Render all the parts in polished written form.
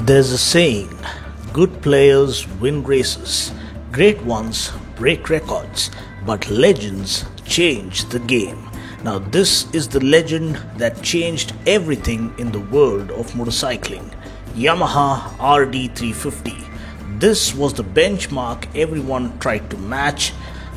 There's a saying, good players win races, great ones break records, but legends change the game. Now this is the legend that changed everything in the world of motorcycling. Yamaha RD350. This was the benchmark everyone tried to match,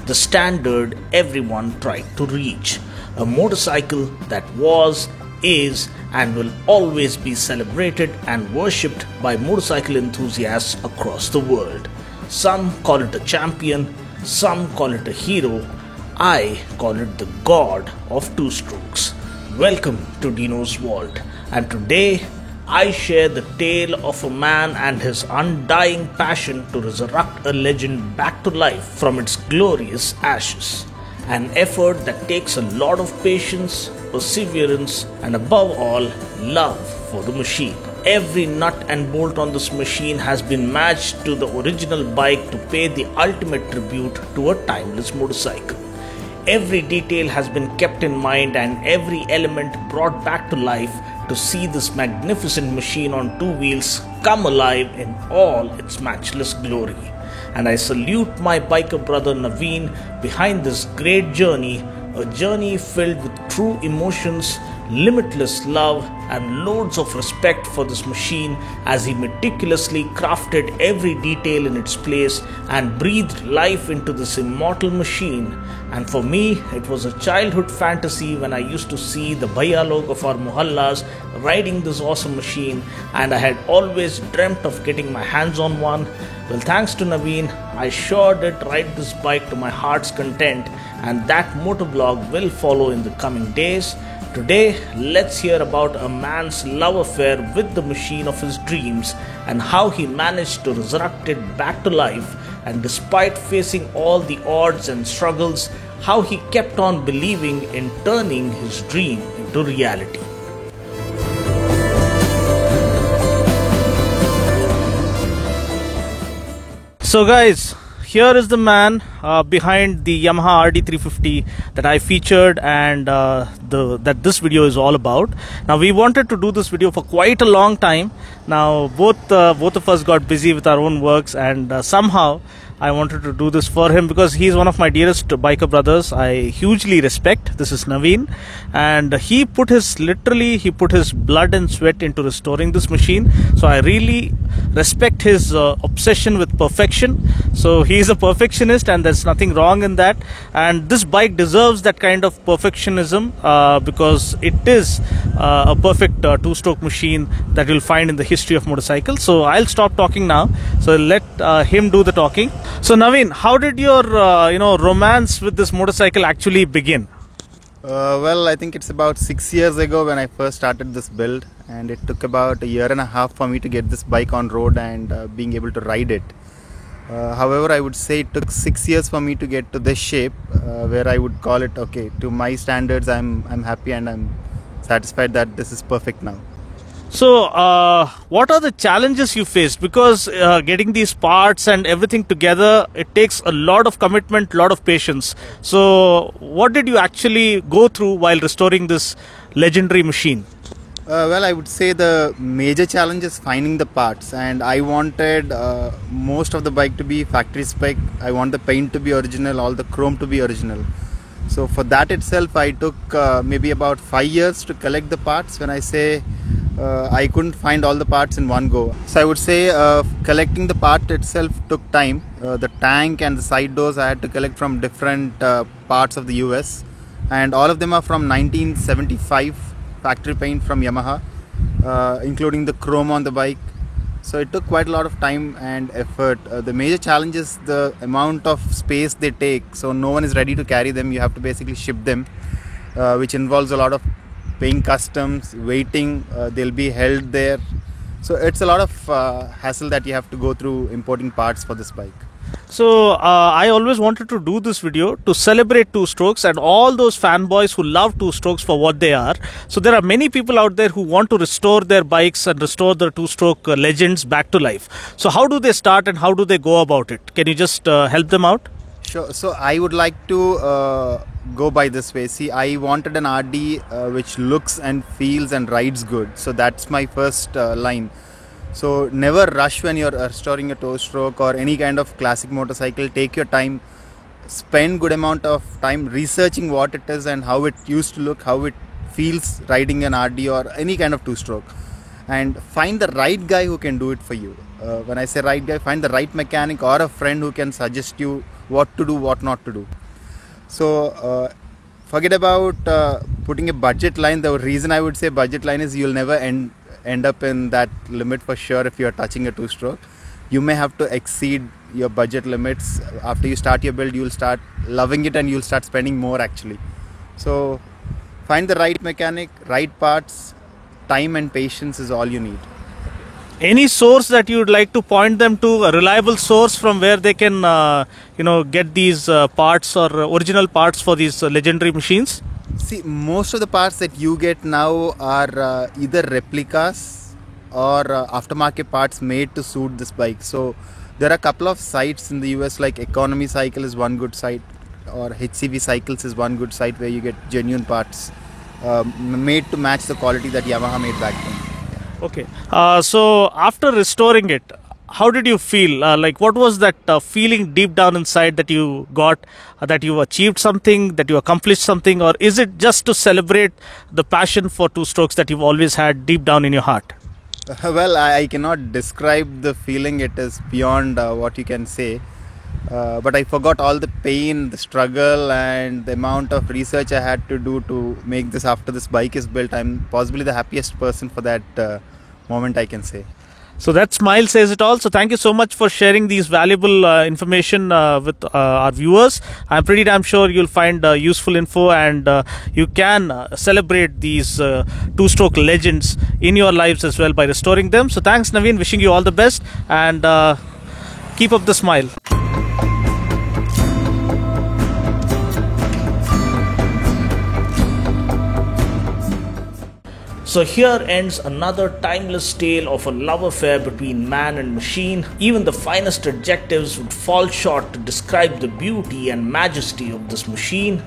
the standard everyone tried to reach. A motorcycle that was, is, and will always be celebrated and worshipped by motorcycle enthusiasts across the world. Some call it a champion, some call it a hero. I call it the god of two strokes. Welcome to Dino's World, and today I share the tale of a man and his undying passion to resurrect a legend back to life from its glorious ashes. An effort that takes a lot of patience, perseverance, and above all, love for the machine. Every nut and bolt on this machine has been matched to the original bike to pay the ultimate tribute to a timeless motorcycle. Every detail has been kept in mind and every element brought back to life to see this magnificent machine on two wheels come alive in all its matchless glory. And I salute my biker brother Naveen behind this great journey, a journey filled with true emotions, limitless love, and loads of respect for this machine as he meticulously crafted every detail in its place and breathed life into this immortal machine. And for me, it was a childhood fantasy when I used to see the bhaiya log of our muhallas riding this awesome machine, and I had always dreamt of getting my hands on one. Well, thanks to Naveen, I sure did ride this bike to my heart's content, and that motovlog will follow in the coming days. Today, let's hear about a man's love affair with the machine of his dreams and how he managed to resurrect it back to life, and despite facing all the odds and struggles, how he kept on believing in turning his dream into reality. So guys, here is the man behind the Yamaha RD350 that I featured and that this video is all about. Now we wanted to do this video for quite a long time. Now both of us got busy with our own works, and somehow I wanted to do this for him because he's one of my dearest biker brothers. I hugely respect. This is Naveen, and he put his blood and sweat into restoring this machine. So I really respect his obsession with perfection. So he's a perfectionist, and there's nothing wrong in that. And this bike deserves that kind of perfectionism because it is a perfect two-stroke machine that you'll find in the history of motorcycles. So I'll stop talking now. So let him do the talking. So Naveen, how did your romance with this motorcycle actually begin? Well, I think it's about 6 years ago when I first started this build, and it took about a year and a half for me to get this bike on road and being able to ride it. However, I would say it took 6 years for me to get to this shape where I would call it, okay, to my standards, I'm happy and I'm satisfied that this is perfect now. So what are the challenges you faced? Because getting these parts and everything together, it takes a lot of commitment, a lot of patience. So what did you actually go through while restoring this legendary machine? Well, I would say the major challenge is finding the parts, and I wanted most of the bike to be factory spec. I want the paint to be original, all the chrome to be original. So for that itself, I took maybe about 5 years to collect the parts. When I say I couldn't find all the parts in one go. So I would say collecting the part itself took time. The tank and the side doors I had to collect from different parts of the US, and all of them are from 1975 factory paint from Yamaha, including the chrome on the bike. So it took quite a lot of time and effort. The major challenge is the amount of space they take. So no one is ready to carry them. You have to basically ship them, which involves a lot of paying customs, waiting, they'll be held there. So it's a lot of hassle that you have to go through importing parts for this bike. So I always wanted to do this video to celebrate two strokes and all those fanboys who love two strokes for what they are. So there are many people out there who want to restore their bikes and restore the two-stroke legends back to life. So how do they start and how do they go about it? Can you just help them out? Sure. So I would like to go by this way. See, I wanted an RD which looks and feels and rides good. So that's my first line. So never rush when you're restoring a toe stroke or any kind of classic motorcycle. Take your time, spend good amount of time researching what it is and how it used to look, how it feels riding an RD or any kind of two stroke, and find the right guy who can do it for you. When I say right guy, find the right mechanic or a friend who can suggest you what to do, what not to do. So forget about putting a budget line. The reason I would say budget line is you'll never end up in that limit for sure. If you're touching a two stroke, you may have to exceed your budget limits. After you start your build, you'll start loving it and you'll start spending more actually. So find the right mechanic, right parts. Time and patience is all you need. Any source that you would like to point them to, a reliable source from where they can get these parts or original parts for these legendary machines? See, most of the parts that you get now are either replicas or aftermarket parts made to suit this bike. So there are a couple of sites in the US, like Economy Cycle is one good site, or HCV Cycles is one good site where you get genuine parts made to match the quality that Yamaha made back then. Okay. So after restoring it, how did you feel? What was that feeling deep down inside that you got, that you achieved something, that you accomplished something, or is it just to celebrate the passion for two strokes that you've always had deep down in your heart? Well, I cannot describe the feeling. It is beyond what you can say. But I forgot all the pain, the struggle, and the amount of research I had to do to make this after this bike is built. I'm possibly the happiest person for that moment, I can say. So that smile says it all. So thank you so much for sharing these valuable information with our viewers. I'm pretty damn sure you'll find useful info, and you can celebrate these two-stroke legends in your lives as well by restoring them. So thanks, Naveen. Wishing you all the best, and keep up the smile. So here ends another timeless tale of a love affair between man and machine. Even the finest adjectives would fall short to describe the beauty and majesty of this machine.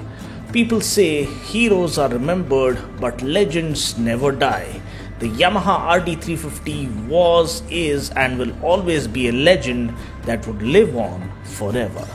People say heroes are remembered, but legends never die. The Yamaha RD350 was, is, and will always be a legend that would live on forever.